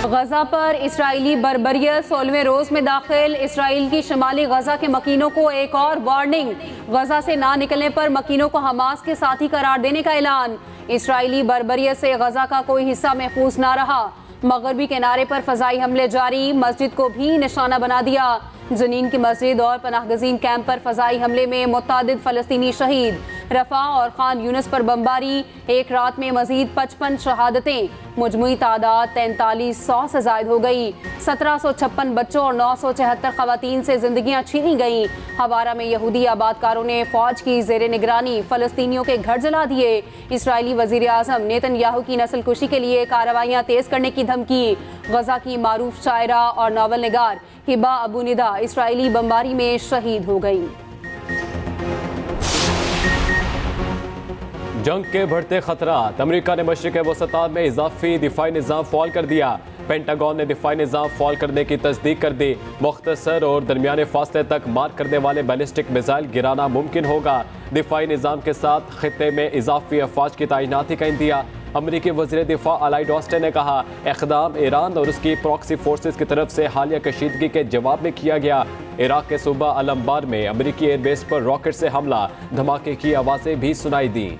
गजा पर इसराइली बर्बरियत 16वें रोज में दाखिल। इसराइल की शुमाली गजा के मकीनों को एक और वार्निंग। गजा से ना निकलने पर मकीनों को हमास के साथी करार देने का ऐलान। इसराइली बर्बरियत से गजा का कोई हिस्सा महफूज ना रहा। मगरबी किनारे पर फजाई हमले जारी, मस्जिद को भी निशाना बना दिया। जनीन की मस्जिद और पनाहगजीन कैंप पर फजाई हमले में मुतादिद फ़लस्तीनी शहीद। रफा और खान यूनिस पर बमबारी, एक रात में मजीद 55 शहादतें। मुजमुई तादाद 4300 से जायद हो गई। 1756 बच्चों और 974 खवातीन से जिंदगियां छीनी गईं। हवारा में यहूदी आबादकारों ने फौज की जेर निगरानी फ़लस्तीनियों के घर जला दिए। इसराइली वज़ीर आज़म नेतन्याहू की नस्ल कुशी के लिए कार्रवाइयाँ तेज़ करने की धमकी। गजा की मारूफ शायरा और नावल निगार हिबा अबू निदा इसराइली बमबारी में शहीद हो गई। जंग के बढ़ते खतरात, अमेरिका ने मशरिक़ वसता में इजाफी दिफाई निज़ाम फ़ॉल कर दिया। पेंटागन ने दिफाई निज़ाम फ़ॉल करने की तस्दीक कर दी। मुख्तसर और दरमियाने फासले तक मार करने वाले बैलिस्टिक मिसाइल गिराना मुमकिन होगा। दिफाई निज़ाम के साथ खित्ते में इजाफी अफवाज की तैनाती का इंदिया। अमरीकी वज़ीर दिफा अलाइड ऑस्टिन ने कहा, इक़दाम ईरान और उसकी प्रॉक्सी फोर्सेस की तरफ से हालिया कशीदगी के जवाब में किया गया। इराक के सूबा अलम्बार में अमरीकी एयरबेस पर रॉकेट से हमला, धमाके की आवाज़ें भी सुनाई दी।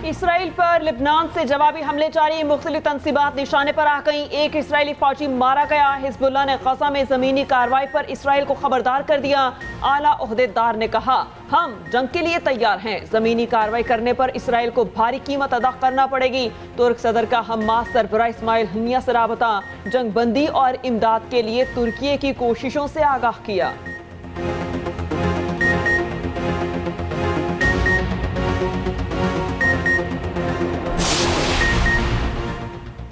इसराइल पर लिबनान से जवाबी हमले जारी, मुख्तलिफ तनसीबात निशाने पर आ गईं। एक इसराइली फौजी मारा गया। हिजबुल्लाह ने गजा में ज़मीनी कार्रवाई पर इसराइल को खबरदार कर दिया। आला ओहदेदार ने कहा, हम जंग के लिए तैयार हैं। ज़मीनी कार्रवाई करने पर इसराइल को भारी कीमत अदा करना पड़ेगी। तुर्क सदर का हमास सरबराह इस्माइल हनिया से राबता, जंग बंदी और इमदाद के लिए तुर्की की कोशिशों से आगाह किया।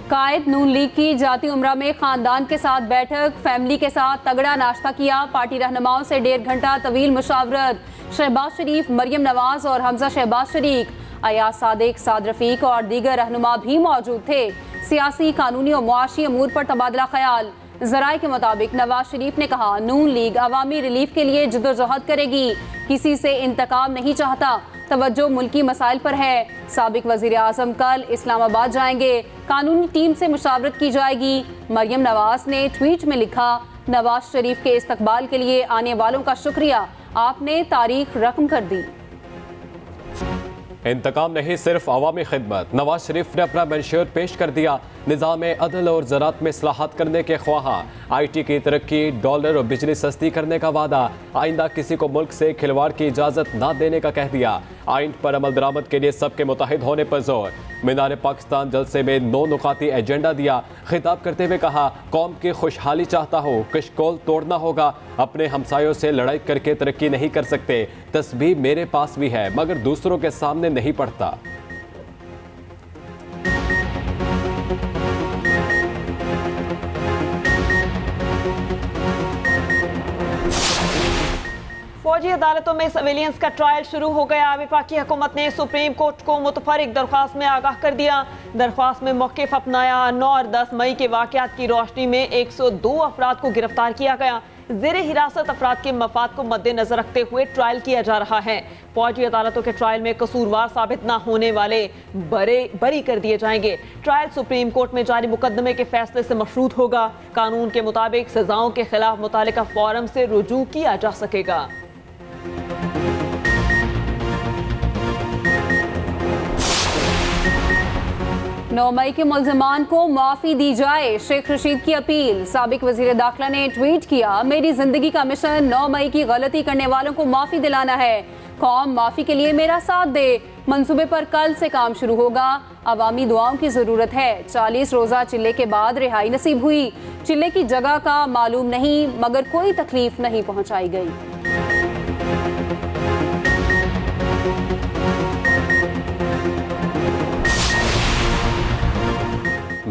कायद नून लीग की जाती उम्रा में खानदान के साथ बैठक, फैमिली के साथ तगड़ा नाश्ता किया। पार्टी रहनुमाओं से 1.5 घंटा तवील मुशावरत। शहबाज शरीफ, मरियम नवाज और हमजा शहबाज शरीक, अयाज सादिक, साद रफीक और दीगर रहनुमा भी मौजूद थे। सियासी, कानूनी और मुआशी अमूर पर तबादला ख्याल। जराए के मुताबिक नवाज शरीफ ने कहा, नून लीग अवामी रिलीफ के लिए जद्दोजहद करेगी, किसी से इंतकाम नहीं चाहता, तवज्जो मुल्की मसाइल पर है। साबिक वजीर आजम कल इस्लामाबाद जाएंगे, कानूनी टीम से मुशावरत की जाएगी। मरियम नवाज ने ट्वीट में लिखा, नवाज शरीफ के इस्तकबाल के लिए आने वालों का शुक्रिया, आपने तारीख रकम कर दी। इंतकाम नहीं, सिर्फ अवामी खिदमत। नवाज शरीफ ने अपना मंशूर पेश कर दिया। निज़ाम अदल और ज़राअत में इस्लाहात करने के ख्वाहा। IT की तरक्की, डॉलर और बिजली सस्ती करने का वादा। आइंदा किसी को मुल्क से खिलवाड़ की इजाज़त ना देने का कह दिया। आइन पर अमल दरामद के लिए सबके मुत्तहिद होने पर जोर। मीनार पाकिस्तान जलसे में 9 नुकाती एजेंडा दिया। खिताब करते हुए कहा, कौम की खुशहाली चाहता हो, कशकोल तोड़ना होगा। अपने हमसायों से लड़ाई करके तरक्की नहीं कर सकते। तस्बीह मेरे पास भी है, मगर दूसरों के सामने नहीं पढ़ता। फौजी अदालतों में सर्विलियंस का ट्रायल शुरू हो गया। वफाकी हुकूमत ने सुप्रीम कोर्ट को मुतफरिक दरख्वास्त में आगाह कर दिया। दरख्वास्त में मौक़िफ़ अपनाया। 9 और 10 मई के वाक़यात की रोशनी में 102 अफराद को गिरफ्तार किया गया। ज़ेर हिरासत अफराद के मफाद को मद्देनजर रखते हुए ट्रायल किया जा रहा है। फौजी अदालतों के ट्रायल में कसूरवार साबित न होने वाले बरी कर दिए जाएंगे। ट्रायल सुप्रीम कोर्ट में जारी मुकदमे के फैसले से मशरूत होगा। कानून के मुताबिक सजाओं के खिलाफ मुतालिका फोरम से रुजू किया जा सकेगा। 9 मई के मुल्ज़िमान को माफ़ी दी जाए, शेख रशीद की अपील। साबिक वज़ीर दाखिला ने ट्वीट किया, मेरी ज़िंदगी का मिशन 9 मई की गलती करने वालों को माफ़ी दिलाना है। कौम माफ़ी के लिए मेरा साथ दे। मंसूबे पर कल से काम शुरू होगा। अवामी दुआओं की ज़रूरत है। 40 रोज़ा चिल्ले के बाद रिहाई नसीब हुई। चिल्ले की जगह का मालूम नहीं, मगर कोई तकलीफ नहीं पहुँचाई गई।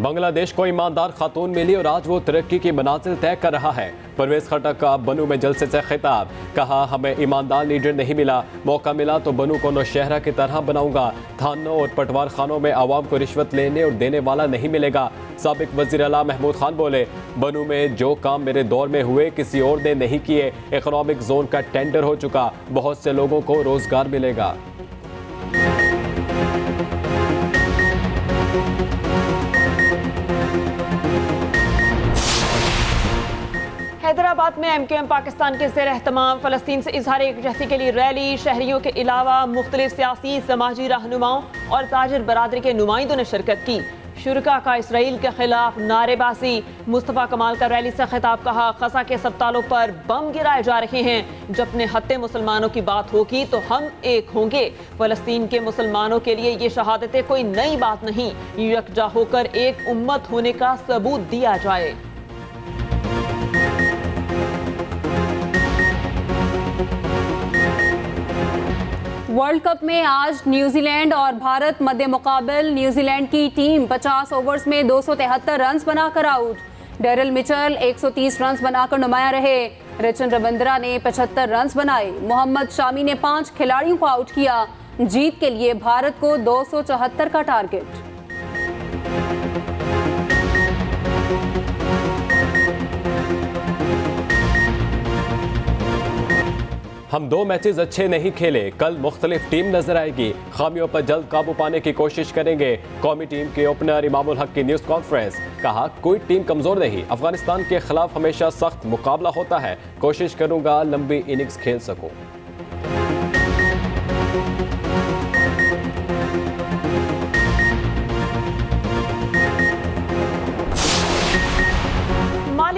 बांग्लादेश को ईमानदार खातून मिली और आज वो तरक्की की मनाजिल तय कर रहा है। परवेज खट्टक का बनू में जलसे से खिताब, कहा हमें ईमानदार लीडर नहीं मिला, मौका मिला तो बनू को नौशहरा की तरह बनाऊंगा। थानों और पटवार खानों में आवाम को रिश्वत लेने और देने वाला नहीं मिलेगा। साबिक वजीर आला महमूद खान बोले, बनू में जो काम मेरे दौर में हुए किसी और ने नहीं किए। इकोनॉमिक जोन का टेंडर हो चुका, बहुत से लोगों को रोजगार मिलेगा। हैदराबाद में MQM पाकिस्तान के ज़ेर एहतमाम फ़लस्तीन से इजहार यकजहती के लिए रैली, शहरियों के अलावा मुख्तलिफ सियासी समाजी रहनुमाओं और ताजिर बरादरी के नुमाइंदों ने शिरकत की। शुरका का इसराइल के खिलाफ नारेबाजी, मुस्तफ़ा कमाल का रैली से खिताब, कहा गज़ा के अस्पतालों पर बम गिराए जा रहे हैं, जब अपने हत्ते मुसलमानों की बात होगी तो हम एक होंगे। फ़लस्तीन के मुसलमानों के लिए ये शहादतें कोई नई बात नहीं, यकजा होकर एक उम्मत होने का सबूत दिया जाए। वर्ल्ड कप में आज न्यूजीलैंड और भारत मध्य मुकाबल। न्यूजीलैंड की टीम 50 ओवर्स में 273 रन बनाकर आउट। डेरिल मिचेल 130 रन बनाकर नुमाया रहे। रचन रविंद्रा ने 75 रन बनाए। मोहम्मद शामी ने 5 खिलाड़ियों को आउट किया। जीत के लिए भारत को 274 का टारगेट। हम 2 मैचेस अच्छे नहीं खेले, कल मुख्तलिफ टीम नजर आएगी, खामियों पर जल्द काबू पाने की कोशिश करेंगे। कौमी टीम के ओपनर इमामुल हक की न्यूज़ कॉन्फ्रेंस, कहा कोई टीम कमजोर नहीं, अफगानिस्तान के खिलाफ हमेशा सख्त मुकाबला होता है, कोशिश करूंगा लंबी इनिंग्स खेल सकूं।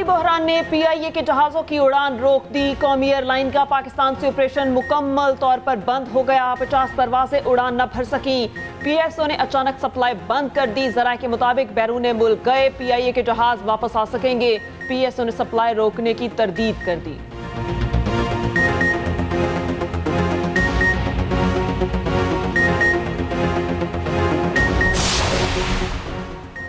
बहरान ने PIA के जहाज़ों की उड़ान रोक दी। कौमी एयरलाइन का पाकिस्तान से ऑपरेशन मुकम्मल तौर पर बंद हो गया। 50 परवाजें उड़ान न भर सकी। PSO ने अचानक सप्लाई बंद कर दी। ज़राए के मुताबिक बैरून मुल्क गए PIA के जहाज़ वापस आ सकेंगे। PSO ने सप्लाई रोकने की तरदीद कर दी।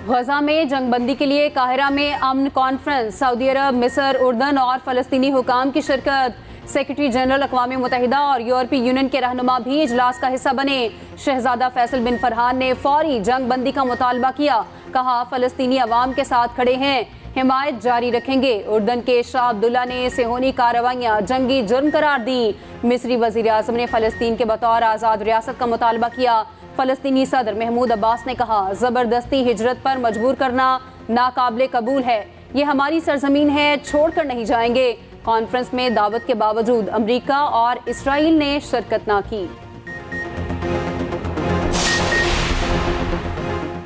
गजा में जंगबंदी के लिए काहिरा में अमन कॉन्फ्रेंस। सऊदी अरब, मिस्र, उर्दन और फलस्तीनी हुकाम की शिरकत। सेक्रेटरी जनरल अक़वाम मुत्तहिदा और यूरोपीय यूनियन के रहनुमा भी इजलास का हिस्सा बने। शहजादा फैसल बिन फरहान ने फौरी जंगबंदी का मुतालबा किया, कहा फलस्तीनी अवाम के साथ खड़े हैं, हिमायत जारी रखेंगे। उर्दन के शाह अब्दुल्ला ने सेहोनी कार्रवाइयाँ जंगी जुर्म करार दी। मिस्री वज़ीर आज़म ने फ़लस्तीन के बतौर आज़ाद रियासत का मुतालबा किया। फ़लस्तीनी सदर महमूद अब्बास ने कहा, ज़बरदस्ती हिजरत पर मजबूर करना नाकाबिले कबूल है, ये हमारी सरजमीन है, छोड़कर नहीं जाएंगे। कॉन्फ्रेंस में दावत के बावजूद अमरीका और इसराइल ने शिरकत न की।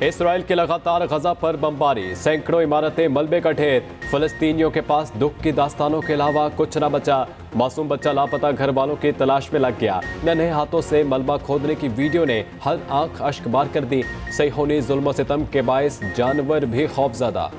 इसराइल की लगातार गजा पर बमबारी, सैकड़ों इमारतें मलबे का ढेर। फलस्तीनियों के पास दुख की दास्तानों के अलावा कुछ न बचा। मासूम बच्चा लापता घर वालों की तलाश में लग गया। नन्हे हाथों से मलबा खोदने की वीडियो ने हर आंख अश्कबार कर दी। सहीहोनी जुल्म सितम के बायस जानवर भी खौफजदा।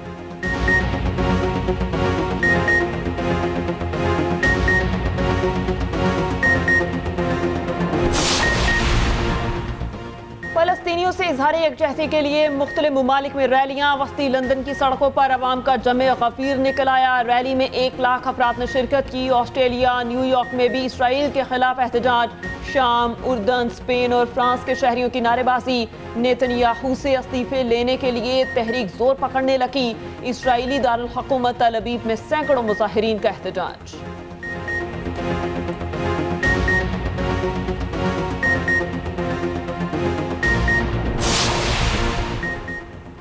फ़लस्तीनियों से इजहार यकजहती के लिए मुख्तलिफ ममालिक में रैलियाँ। वस्ती लंदन की सड़कों पर अवाम का जमे गफीर निकल आया। रैली में 1 लाख अफराद ने शिरकत की। ऑस्ट्रेलिया, न्यूयॉर्क में भी इसराइल के खिलाफ एहतजाज। शाम, उर्दन, स्पेन और फ्रांस के शहरियों की नारेबाजी। नेतन्याहू से इस्तीफे लेने के लिए तहरीक जोर पकड़ने लगी। इसराइली दारुल हुकूमत तल अबीब में सैकड़ों मुजाहिरीन का एहतजाज।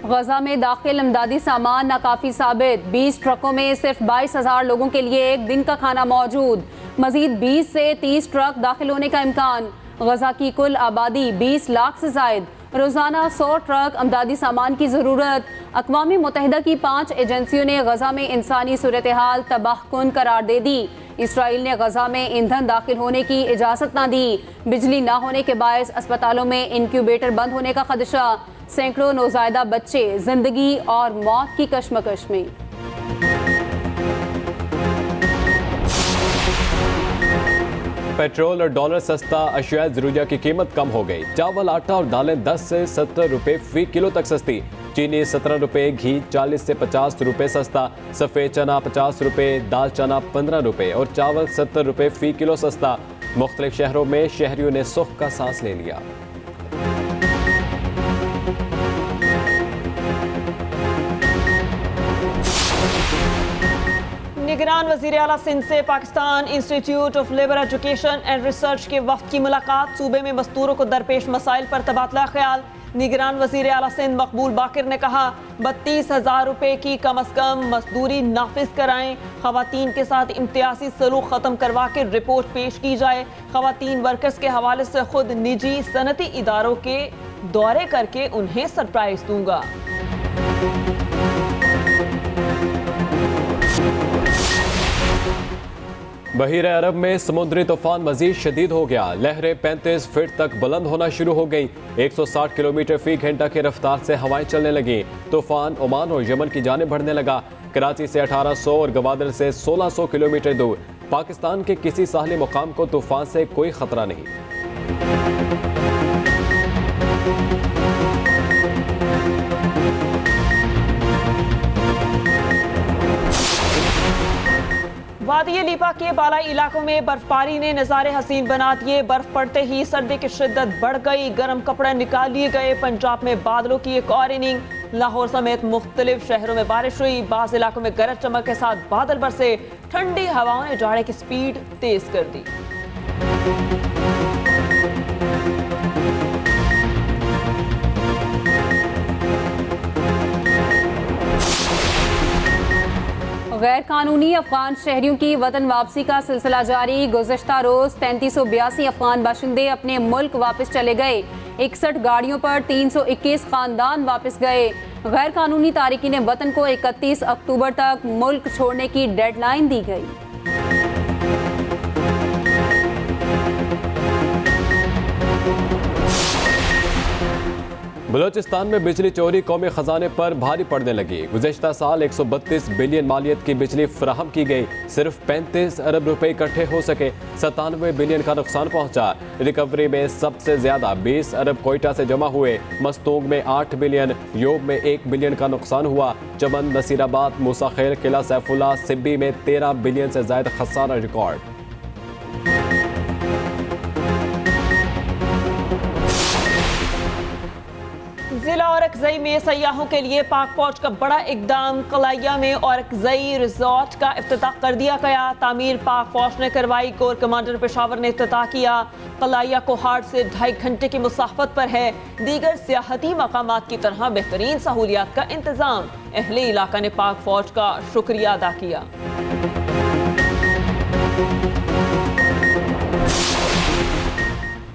गजा में दाखिल इमदादी सामान नाकाफी साबित। 20 ट्रकों में सिर्फ 22,000 लोगों के लिए एक दिन का खाना मौजूद। मजीद 20 से 30 ट्रक दाखिल होने का इम्कान। गजा की कुल आबादी 20 लाख से जायद। रोजाना 100 ट्रक इमदादी सामान की जरूरत। अक़वाम मुत्तहिदा की 5 एजेंसियों ने गजा में इंसानी सूरत हाल तबाहकुन करार दे दी। इसराइल ने गजा में ईंधन दाखिल होने की इजाज़त न दी। बिजली न होने के बायस अस्पतालों में इंक्यूबेटर बंद होने का खदशा। सैकड़ों नौज़ायदा बच्चे जिंदगी और मौत की कशमकश में। पेट्रोल और डॉलर सस्ता, अशिया ज़रूरिया की कीमत कम हो गई। चावल, आटा और दालें 10 से 70 रुपए फी किलो तक सस्ती। चीनी 17 रुपए, घी 40 से 50 रुपए सस्ता। सफ़ेद चना 50 रुपए, दाल चना 15 रुपए और चावल 70 रुपए फी किलो सस्ता। मुख्तलिफ शहरों में शहरियों ने सुख का सांस ले लिया। निगरान वज़ीर आला सिंध से Pakistan institute of labour education and research के वफ्द की मुलाकात। सूबे में मजदूरों को दरपेश मसाइल पर तबादला ख्याल। निगरान वज़ीर आला सिंध मकबूल बाकिर ने कहा 32,000 रुपए की कम अज कम मजदूरी नाफिज कराएं। खवातीन के साथ इम्तियाजी सलूक ख़त्म करवा के रिपोर्ट पेश की जाए। खवातीन वर्कर्स के हवाले से खुद निजी सनती इदारों के दौरे करके उन्हें सरप्राइज दूंगा। बहीर अरब में समुद्री तूफान मजीद शदीद हो गया। लहरें 35 फीट तक बुलंद होना शुरू हो गई। 160 किलोमीटर फी घंटा की रफ्तार से हवाएं चलने लगी। तूफान ओमान और यमन की जानिब बढ़ने लगा। कराची से 1800 और गवादर से 1600 किलोमीटर दूर। पाकिस्तान के किसी साहली मुकाम को तूफान से कोई खतरा नहीं। वादी लीपा के बालाई इलाकों में बर्फबारी ने नज़ारे हसीन बना दिए। बर्फ पड़ते ही सर्दी की शिद्दत बढ़ गई। गर्म कपड़े निकाल लिए गए। पंजाब में बादलों की एक और इनिंग। लाहौर समेत मुख्तलिफ शहरों में बारिश हुई। बाज़ इलाकों में गरज चमक के साथ बादल बरसे। ठंडी हवाओं ने जाड़े की स्पीड तेज कर दी। गैर कानूनी अफगान शहरियों की वतन वापसी का सिलसिला जारी। गुज़श्ता रोज 3382 अफगान बाशिंदे अपने मुल्क वापस चले गए। 61 गाड़ियों पर 321 खानदान वापस गए। गैर कानूनी तारिकीन वतन को 31 अक्टूबर तक मुल्क छोड़ने की डेडलाइन दी गई। बलोचिस्तान में बिजली चोरी कौमी खजाने पर भारी पड़ने लगी। गुज़श्ता साल 132 बिलियन मालियत की बिजली फराहम की गई। सिर्फ 35 अरब रुपए इकट्ठे हो सके। 97 बिलियन का नुकसान पहुंचा। रिकवरी में सबसे ज्यादा 20 अरब कोयटा से जमा हुए। मस्तूंग में 8 बिलियन, योब में 1 बिलियन का नुकसान हुआ। चमन, नसीराबाद, मूसाखेल, किला सैफुल्ला, सिब्बी में 13 बिलियन से ज्यादा खसारा रिकॉर्ड। जिला औरकजई में सयाहों के लिए पाक फौज का बड़ा इकदाम। कलाइया में औरकजई रिजॉर्ट का इफ्तिताह कर दिया गया। तामीर पाक फौज ने करवाई। कोर कमांडर पेशावर ने इफ्तिताह किया। कलाइया कोहाट से 2.5 घंटे की मुसाफत पर है। दीगर सियाहती मकामात की तरह बेहतरीन सहूलियात का इंतजाम। अहले इलाका ने पाक फौज का शुक्रिया अदा किया।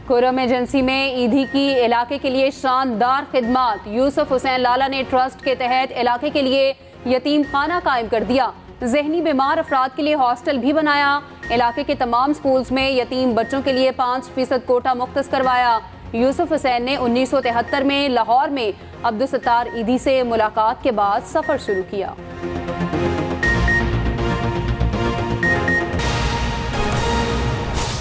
खुर्रम एजेंसी में ईदी की इलाके के लिए शानदार खिदमात। यूसुफ हुसैन लाला ने ट्रस्ट के तहत इलाके के लिए यतीम खाना कायम कर दिया। जहनी बीमार अफराद के लिए हॉस्टल भी बनाया। इलाके के तमाम स्कूल्स में यतीम बच्चों के लिए 5% कोटा मुख्तस करवाया। यूसुफ हुसैन ने 1973 में लाहौर में अब्दुल सत्तार ईदी से मुलाकात के बाद सफ़र शुरू किया।